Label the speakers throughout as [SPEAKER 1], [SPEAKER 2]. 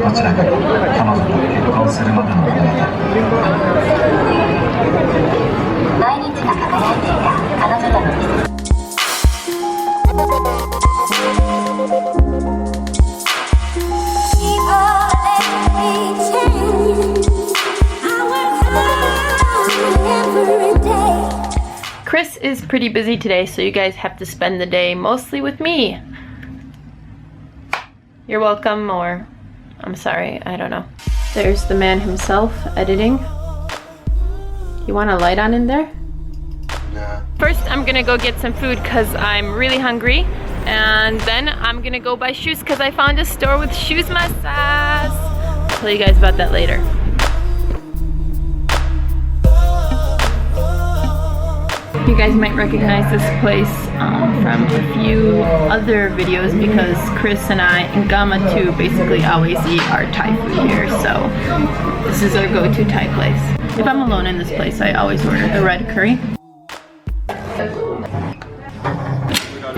[SPEAKER 1] どちらかに彼女と結婚するまでの物語。毎日が輝いていた彼女とのキス。
[SPEAKER 2] Chris is pretty busy today, so you guys have to spend the day mostly with me. You're welcome, or I'm sorry, I don't know. There's the man himself editing. You want a light on in there?
[SPEAKER 1] Nah.
[SPEAKER 2] First, I'm gonna go get some food because I'm really hungry. And then I'm gonna go buy shoes because I found a store with shoes my size. I'll tell you guys about that later. You guys might recognize this place from a few other videos because Chris and I and Gamma too basically always eat our Thai food here, so this is our go-to Thai place. If I'm alone in this place, I always order the red curry.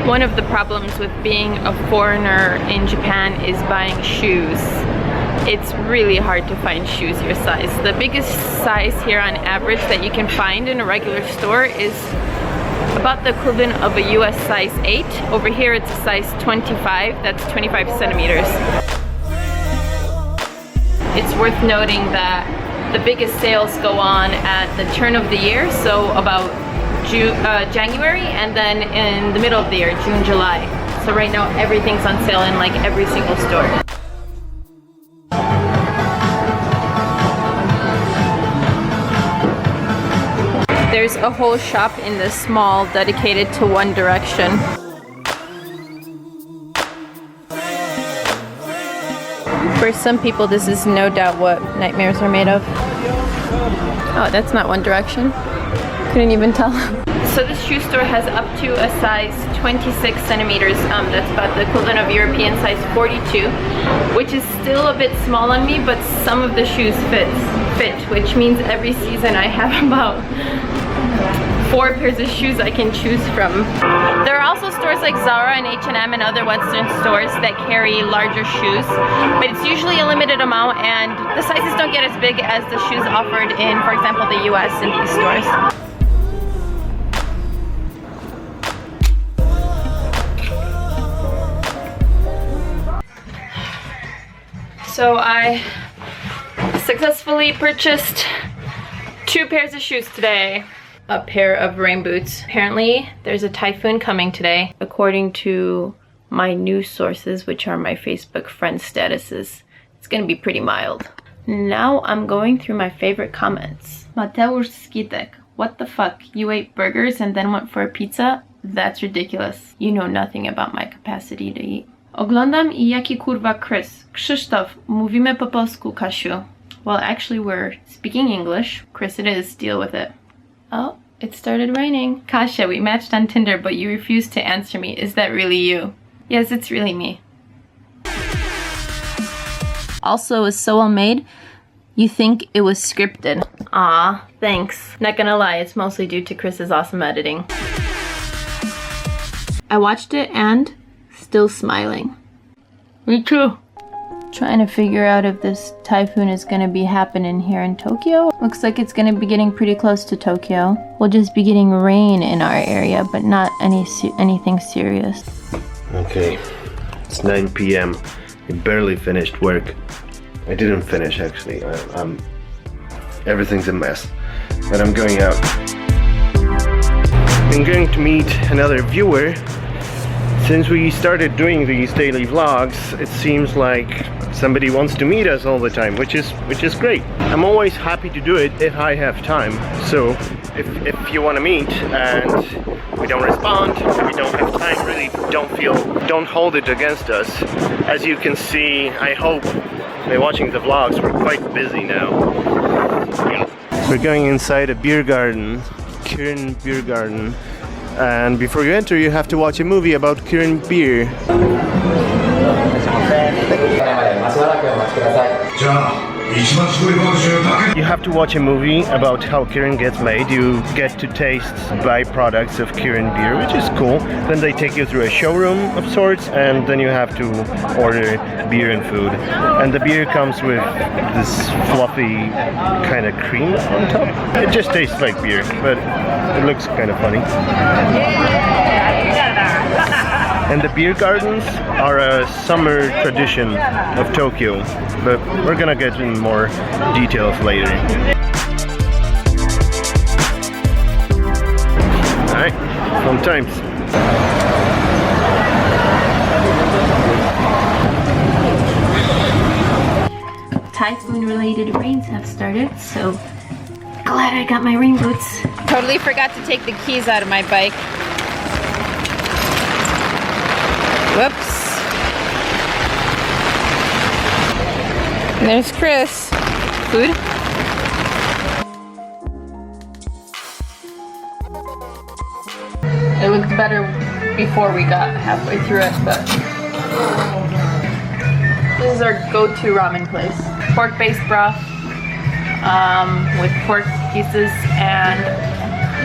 [SPEAKER 2] One of the problems with being a foreigner in Japan is buying shoes. It's really hard to find shoes your size. The biggest size here on average that you can find in a regular store is about the equivalent of a US size 8. Over here it's a size 25, that's 25 centimeters. It's worth noting that the biggest sales go on at the turn of the year, so about January, and then in the middle of the year, June, July. So right now everything's on sale in like every single store. There's a whole shop in this mall dedicated to One Direction. For some people, this is no doubt what nightmares are made of. Oh, that's not One Direction. Couldn't even tell. So this shoe store has up to a size 26 centimeters. That's about the equivalent of European size 42, which is still a bit small on me, but some of the shoes fit, which means every season I have about 4 pairs of shoes I can choose from. There are also stores like Zara and H&M and other Western stores that carry larger shoes, but it's usually a limited amount and the sizes don't get as big as the shoes offered in, for example, the US in these stores. So I successfully purchased 2 pairs of shoes today. A pair of rain boots. Apparently there's a typhoon coming today, according to my news sources, which are my Facebook friend statuses. It's gonna be pretty mild. Now I'm going through my favorite comments. Mateusz Skitek, what the fuck? You ate burgers and then went for a pizza? That's ridiculous. You know nothing about my capacity to eat. Oglądam I jaki kurwa Chris. Krzysztof, mówimy po polsku, Kasiu. Well, actually we're speaking English. Chris it is, deal with it. Oh, it started raining. Kasia, we matched on Tinder, but you refused to answer me. Is that really you? Yes, it's really me. Also, is so well made, you think it was scripted. Aw, thanks. Not gonna lie, it's mostly due to Chris's awesome editing. I watched it and still smiling. Me too. Trying to figure out if this typhoon is gonna be happening here in Tokyo. Looks like it's gonna be getting pretty close to Tokyo. We'll just be getting rain in our area, but not anything serious.
[SPEAKER 3] Okay, it's 9 p.m. I barely finished work. I didn't finish actually. Everything's a mess, but I'm going out. I'm going to meet another viewer. Since we started doing these daily vlogs, it seems like somebody wants to meet us all the time, which is great. I'm always happy to do it if I have time. So if you want to meet and we don't respond, we don't have time, really don't hold it against us. As you can see, I hope by watching the vlogs, we're quite busy now. We're going inside a beer garden, Kirin Beer Garden. And before you enter, you have to watch a movie about Kirin beer. You have to watch a movie about how Kirin gets made. You get to taste byproducts of Kirin beer, which is cool. Then they take you through a showroom of sorts, and then you have to order beer and food. And the beer comes with this fluffy kind of cream on top. It just tastes like beer, but it looks kind of funny. And the beer gardens are a summer tradition of Tokyo, but we're gonna get in more details later. Alright, fun times.
[SPEAKER 2] Typhoon-related rains have started, so glad I got my rain boots. Totally forgot to take the keys out of my bike. Whoops. There's Chris. Food? It looked better before we got halfway through it, but this is our go-to ramen place. Pork-based broth with pork pieces and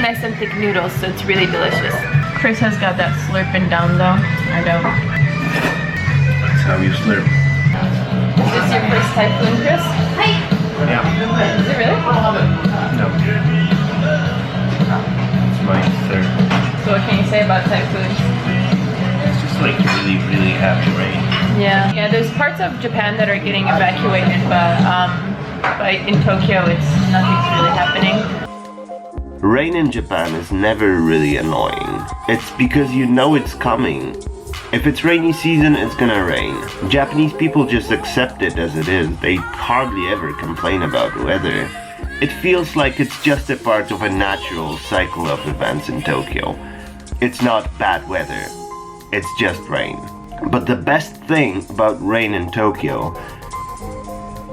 [SPEAKER 2] nice and thick noodles, so it's really delicious. Chris has got that slurping down though. I don't.
[SPEAKER 3] That's how you slurp.
[SPEAKER 2] Is this your first typhoon, Chris?
[SPEAKER 3] Yeah.
[SPEAKER 2] Is it really?
[SPEAKER 3] No. It's my third.
[SPEAKER 2] So what can you say about typhoons?
[SPEAKER 3] It's just like really, really heavy rain.
[SPEAKER 2] Yeah. Yeah, there's parts of Japan that are getting evacuated, but in Tokyo nothing's really happening.
[SPEAKER 4] Rain in Japan is never really annoying. It's because you know it's coming. If it's rainy season, it's gonna rain. Japanese people just accept it as it is. They hardly ever complain about weather. It feels like it's just a part of a natural cycle of events in Tokyo. It's not bad weather. It's just rain. But the best thing about rain in Tokyo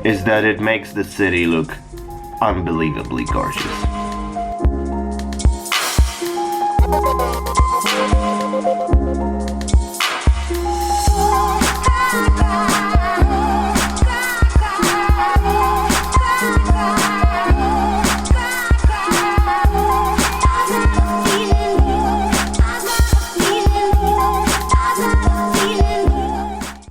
[SPEAKER 4] is that it makes the city look unbelievably gorgeous.